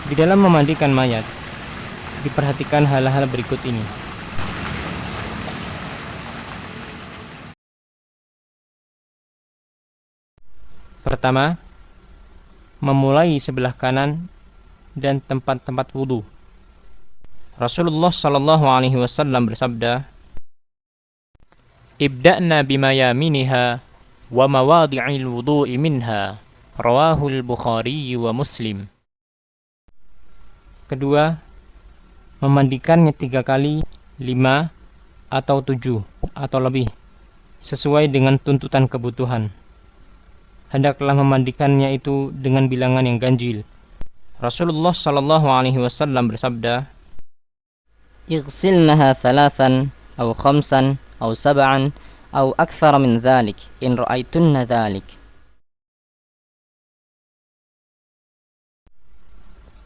Di dalam memandikan mayat, diperhatikan hal-hal berikut ini. Pertama, memulai sebelah kanan dan tempat-tempat wudhu. Rasulullah Shallallahu Alaihi Wasallam bersabda, "Ibda'na bimayaminiha wa mawadi'il wudhu'i minha." Rawahul Bukhari wa Muslim. Kedua, memandikannya 3 kali, 5, atau 7, atau lebih, sesuai dengan tuntutan kebutuhan. Hendaklah memandikannya itu dengan bilangan yang ganjil. Rasulullah Shallallahu Alaihi Wasallam bersabda, "Ighsilnaha 3 أو 5 أو 7 أو أكثر من ذلك إن رأيتن ذلك."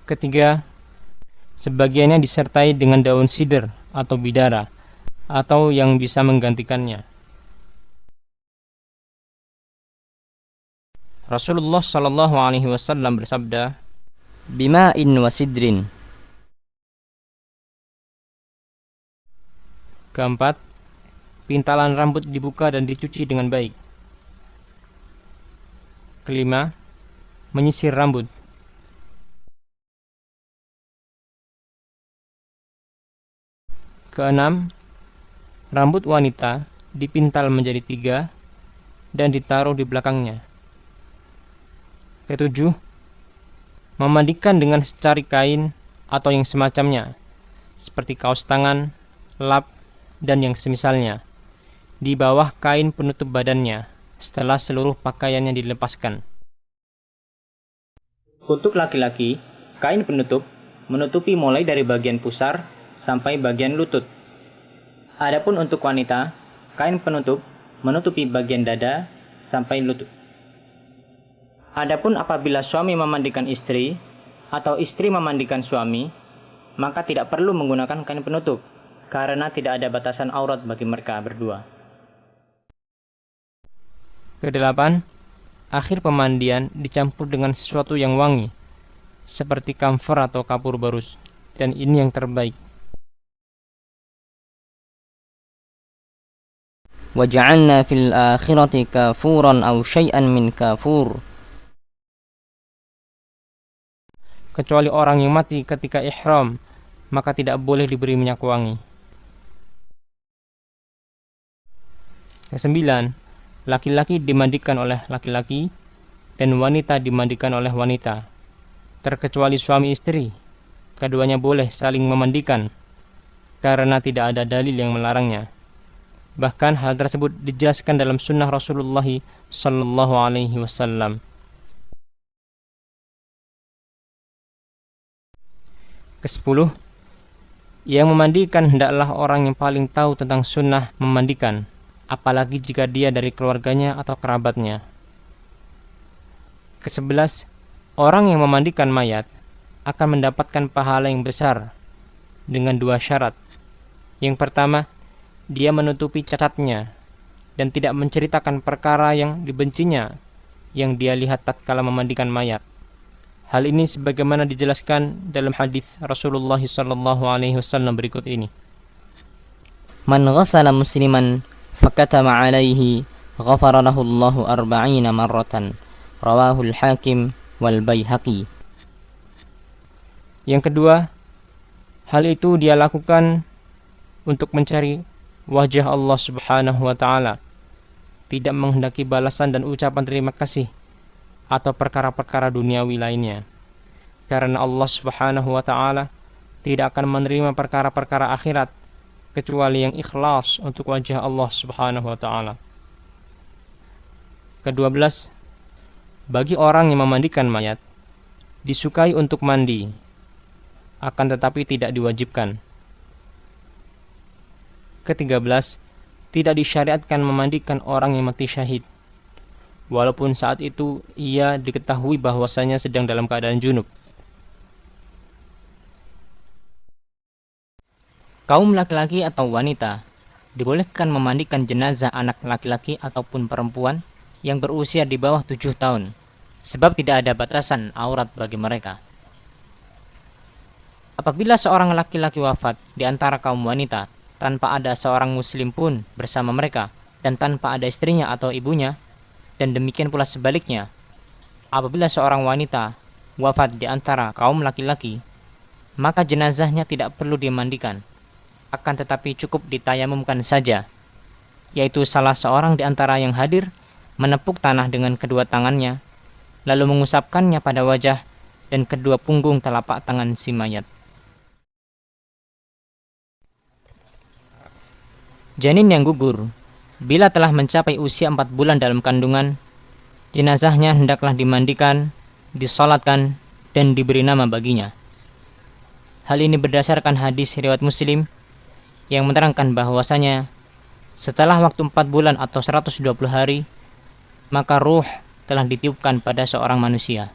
Ketiga, sebagiannya disertai dengan daun sidr atau bidara, atau yang bisa menggantikannya. Rasulullah Shallallahu Alaihi Wasallam bersabda, "Bima'in wa sidrin." Keempat, pintalan rambut dibuka dan dicuci dengan baik. Kelima, menyisir rambut. Keenam, rambut wanita dipintal menjadi 3 dan ditaruh di belakangnya. Ketujuh, memandikan dengan secari kain atau yang semacamnya, seperti kaos tangan, lap, dan yang semisalnya, di bawah kain penutup badannya setelah seluruh pakaiannya dilepaskan. Untuk laki-laki, kain penutup menutupi mulai dari bagian pusar sampai bagian lutut. Adapun untuk wanita, kain penutup menutupi bagian dada sampai lutut. Adapun apabila suami memandikan istri atau istri memandikan suami, maka tidak perlu menggunakan kain penutup karena tidak ada batasan aurat bagi mereka berdua. Kedelapan, akhir pemandian dicampur dengan sesuatu yang wangi, seperti kamfer atau kapur barus, dan ini yang terbaik. وَجَعَلْنَا فِي الْآخِرَةِ كَافُورًا أَوْ شَيْئًا مِنْ كَافُورٍ. Kecuali orang yang mati ketika ihram, maka tidak boleh diberi minyak wangi. Kesembilan, laki-laki dimandikan oleh laki-laki dan wanita dimandikan oleh wanita, terkecuali suami istri. Keduanya boleh saling memandikan karena tidak ada dalil yang melarangnya. Bahkan hal tersebut dijelaskan dalam sunnah Rasulullah Sallallahu Alaihi Wasallam. Kesepuluh, yang memandikan hendaklah orang yang paling tahu tentang sunnah memandikan, apalagi jika dia dari keluarganya atau kerabatnya. Kesebelas, orang yang memandikan mayat akan mendapatkan pahala yang besar dengan 2 syarat. Yang pertama, dia menutupi cacatnya dan tidak menceritakan perkara yang dibencinya yang dia lihat tatkala memandikan mayat. Hal ini sebagaimana dijelaskan dalam hadis Rasulullah sallallahu alaihi wasallam berikut ini. "Man ghassala musliman fakatama alaihi ghafara lahu Allahu 40 marratan." Rawahul Hakim wal Baihaqi. Yang kedua, hal itu dia lakukan untuk mencari wajah Allah Subhanahu wa taala, tidak menghendaki balasan dan ucapan terima kasih atau perkara-perkara duniawi lainnya. Karena Allah Subhanahu wa taala tidak akan menerima perkara-perkara akhirat kecuali yang ikhlas untuk wajah Allah Subhanahu wa taala. Ke-12, bagi orang yang memandikan mayat disukai untuk mandi, akan tetapi tidak diwajibkan. Ke-13, tidak disyariatkan memandikan orang yang mati syahid, walaupun saat itu ia diketahui bahwasanya sedang dalam keadaan junub. Kaum laki-laki atau wanita dibolehkan memandikan jenazah anak laki-laki ataupun perempuan yang berusia di bawah 7 tahun, sebab tidak ada batasan aurat bagi mereka. Apabila seorang laki-laki wafat di antara kaum wanita tanpa ada seorang muslim pun bersama mereka dan tanpa ada istrinya atau ibunya, dan demikian pula sebaliknya, apabila seorang wanita wafat di antara kaum laki-laki, maka jenazahnya tidak perlu dimandikan, akan tetapi cukup ditayamumkan saja, yaitu salah seorang di antara yang hadir menepuk tanah dengan kedua tangannya, lalu mengusapkannya pada wajah dan kedua punggung telapak tangan si mayat. Janin yang gugur, bila telah mencapai usia 4 bulan dalam kandungan, jenazahnya hendaklah dimandikan, disolatkan, dan diberi nama baginya. Hal ini berdasarkan hadis riwayat Muslim yang menerangkan bahwasanya setelah waktu 4 bulan atau 120 hari, maka ruh telah ditiupkan pada seorang manusia.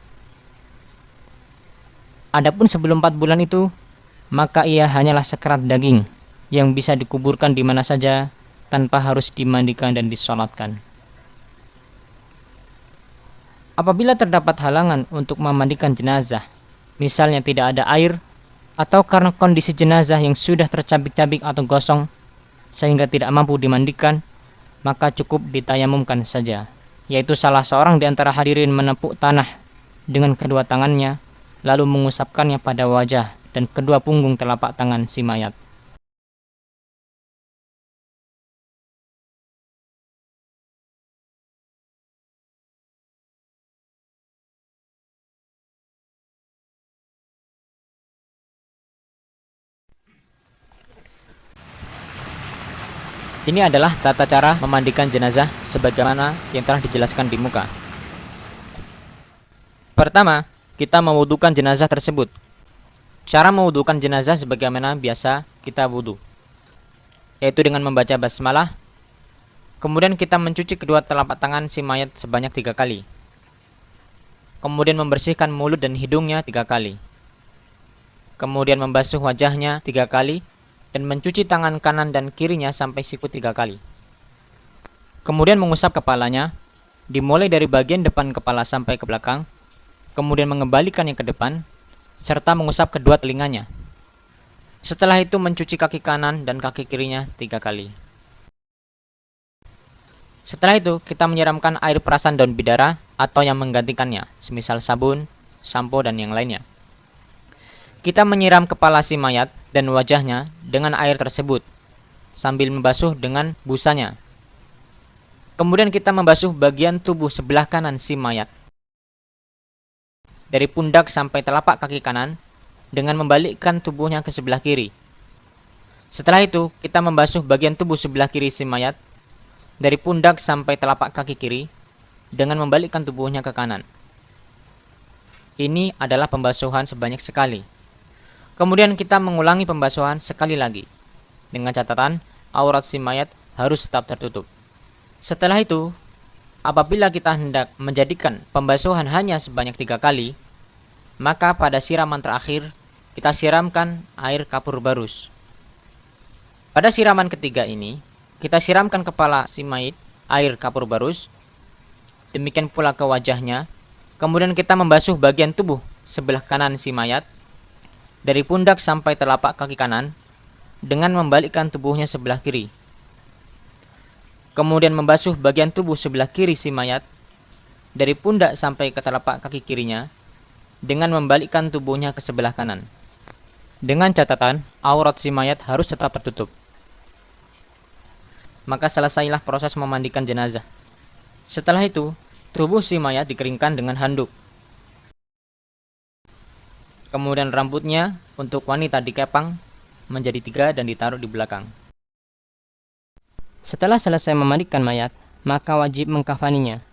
Adapun sebelum 4 bulan itu, maka ia hanyalah sekerat daging yang bisa dikuburkan di mana saja tanpa harus dimandikan dan disolatkan. Apabila terdapat halangan untuk memandikan jenazah, misalnya tidak ada air, atau karena kondisi jenazah yang sudah tercabik-cabik atau gosong sehingga tidak mampu dimandikan, maka cukup ditayamumkan saja, yaitu salah seorang di antara hadirin menepuk tanah dengan kedua tangannya, lalu mengusapkannya pada wajah dan kedua punggung telapak tangan si mayat. Ini adalah tata cara memandikan jenazah sebagaimana yang telah dijelaskan di muka. Pertama, kita mewudukan jenazah tersebut. Cara mewudukan jenazah sebagaimana biasa kita wudu, yaitu dengan membaca basmalah. Kemudian kita mencuci kedua telapak tangan si mayat sebanyak 3 kali. Kemudian membersihkan mulut dan hidungnya 3 kali. Kemudian membasuh wajahnya 3 kali dan mencuci tangan kanan dan kirinya sampai siku 3 kali. Kemudian mengusap kepalanya, dimulai dari bagian depan kepala sampai ke belakang, kemudian mengembalikannya ke depan, serta mengusap kedua telinganya. Setelah itu mencuci kaki kanan dan kaki kirinya 3 kali. Setelah itu kita menyiramkan air perasan daun bidara atau yang menggantikannya, semisal sabun, sampo, dan yang lainnya. Kita menyiram kepala si mayat dan wajahnya dengan air tersebut sambil membasuh dengan busanya. Kemudian kita membasuh bagian tubuh sebelah kanan si mayat dari pundak sampai telapak kaki kanan dengan membalikkan tubuhnya ke sebelah kiri. Setelah itu kita membasuh bagian tubuh sebelah kiri si mayat dari pundak sampai telapak kaki kiri dengan membalikkan tubuhnya ke kanan. Ini adalah pembasuhan sebanyak sekali. Kemudian kita mengulangi pembasuhan sekali lagi, dengan catatan aurat si mayat harus tetap tertutup. Setelah itu, apabila kita hendak menjadikan pembasuhan hanya sebanyak 3 kali, maka pada siraman terakhir kita siramkan air kapur barus. Pada siraman ketiga ini, kita siramkan kepala si mayit air kapur barus, demikian pula ke wajahnya. Kemudian kita membasuh bagian tubuh sebelah kanan si mayat dari pundak sampai telapak kaki kanan dengan membalikkan tubuhnya sebelah kiri. Kemudian membasuh bagian tubuh sebelah kiri si mayat dari pundak sampai ke telapak kaki kirinya dengan membalikkan tubuhnya ke sebelah kanan. Dengan catatan aurat si mayat harus tetap tertutup. Maka selesailah proses memandikan jenazah. Setelah itu, tubuh si mayat dikeringkan dengan handuk. Kemudian rambutnya untuk wanita dikepang menjadi 3 dan ditaruh di belakang. Setelah selesai memandikan mayat, maka wajib mengkafaninya.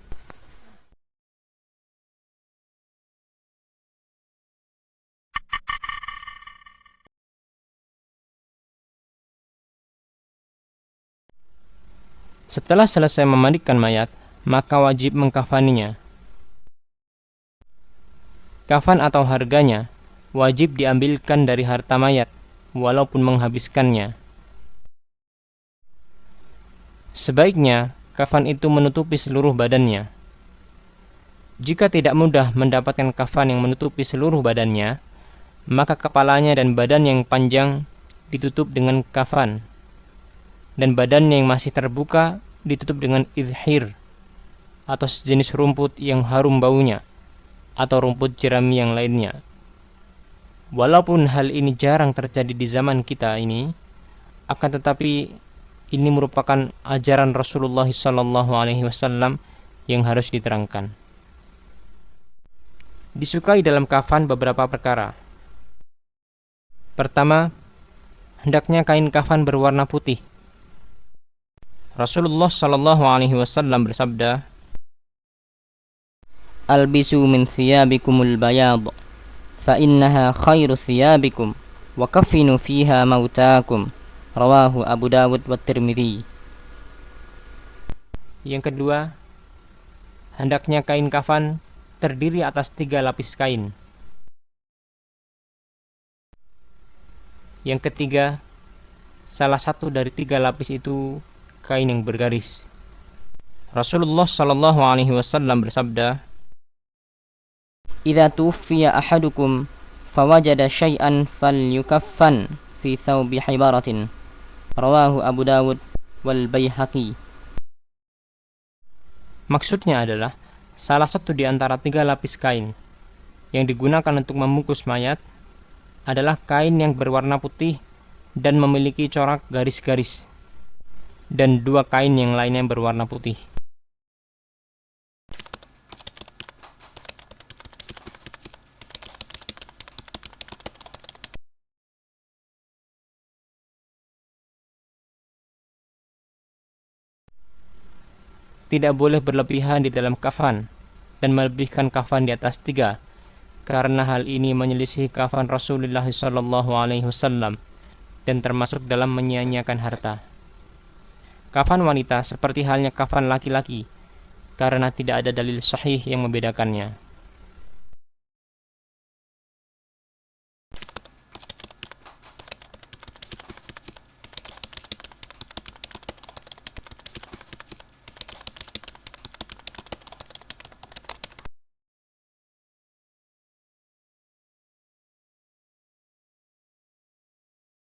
Setelah selesai memandikan mayat, maka wajib mengkafaninya. Kafan atau harganya wajib diambilkan dari harta mayat, walaupun menghabiskannya. Sebaiknya, kafan itu menutupi seluruh badannya. Jika tidak mudah mendapatkan kafan yang menutupi seluruh badannya, maka kepalanya dan badan yang panjang ditutup dengan kafan, dan badannya yang masih terbuka ditutup dengan idhir atau sejenis rumput yang harum baunya, atau rumput jerami yang lainnya. Walaupun hal ini jarang terjadi di zaman kita ini, akan tetapi ini merupakan ajaran Rasulullah SAW yang harus diterangkan. Disukai dalam kafan beberapa perkara. Pertama, hendaknya kain kafan berwarna putih. Rasulullah SAW bersabda, "Albisu min thiyabikumul bayad, fa innaha khairu thiyabikum, wa kaffinu fiha mautakum." Rawahu Abu Dawud wa Tirmidzi. Yang kedua, hendaknya kain kafan terdiri atas 3 lapis kain. Yang ketiga, salah satu dari 3 lapis itu kain yang bergaris. Rasulullah SAW bersabda, "Idza tuwfiya ahadukum fawajada syai'an falyukaffan fi thawbi hibaratin." Rawahu Abu Dawud wal Baihaqi. Maksudnya adalah salah satu di antara 3 lapis kain yang digunakan untuk membungkus mayat adalah kain yang berwarna putih dan memiliki corak garis-garis, dan 2 kain yang lainnya berwarna putih. Tidak boleh berlebihan di dalam kafan dan melebihkan kafan di atas 3, karena hal ini menyelisih kafan Rasulullah SAW dan termasuk dalam menyia-nyiakan harta. Kafan wanita seperti halnya kafan laki-laki, karena tidak ada dalil sahih yang membedakannya.